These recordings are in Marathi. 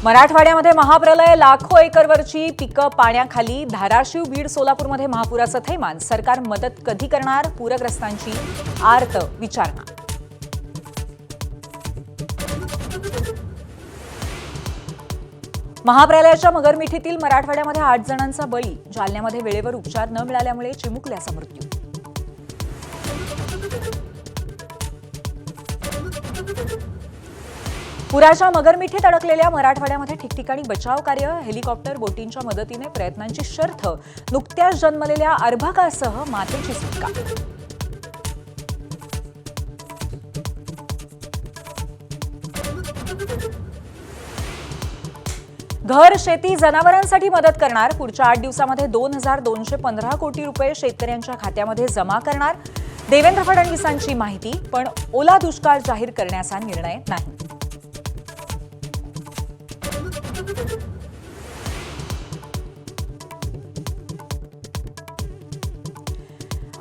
मराठवाड्यामध्ये महाप्रलय, लाखो एकरवरची पिकं पाण्याखाली. धाराशिव, बीड, सोलापूरमध्ये महापुराचं थैमान. सरकार मदत कधी करणार? पूरग्रस्तांची आर्त विचारणा. महाप्रलयाच्या मगरमिठीतील मराठवाड्यामध्ये 8 जणांचा बळी. जालन्यामध्ये वेळेवर उपचार न मिळाल्यामुळे चिमुकल्याचा मृत्यू. पुराच्या मगरमिठीत अडकलेल्या मराठवाड्यामध्ये ठिकठिकाणी बचाव कार्य. हेलिकॉप्टर, बोटींच्या मदतीने प्रयत्नांची शर्थ. नुकत्याच जन्मलेल्या अर्भकासह मातेची सुटका. घर, शेती, जनावरांसाठी मदत करणार. पुढच्या 8 दिवसामध्ये 2215 कोटी रुपये शेतकऱ्यांच्या खात्यामध्ये जमा करणार. देवेंद्र फडणवीसांची माहिती. पण ओला दुष्काळ जाहीर करण्याचा निर्णय नाही.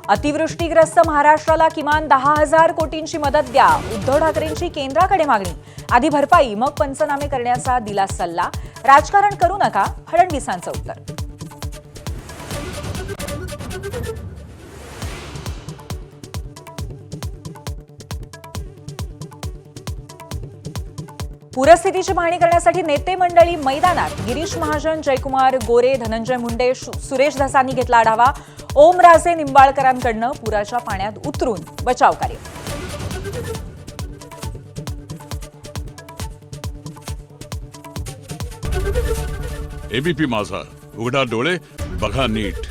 अतिवृष्टीग्रस्त महाराष्ट्राला किमान 10,000 कोटींची मदत द्या. उद्धव ठाकरेंची केंद्राकडे मागणी. आधी भरपाई, मग पंचनामे करण्याचा दिला सल्ला. राजकारण करू नका, फडणवीसांचं उत्तर. पूरस्थितीची पाहणी करण्यासाठी नेते मंडळी मैदानात. गिरीश महाजन, जयकुमार गोरे, धनंजय मुंडे, सुरेश धसांनी घेतला आढावा. ओमराजे निंबाळकरांकडनं पुराच्या पाण्यात उतरून बचाव कार्य. एबीपी माझा, उघडा डोळे बघा नीट.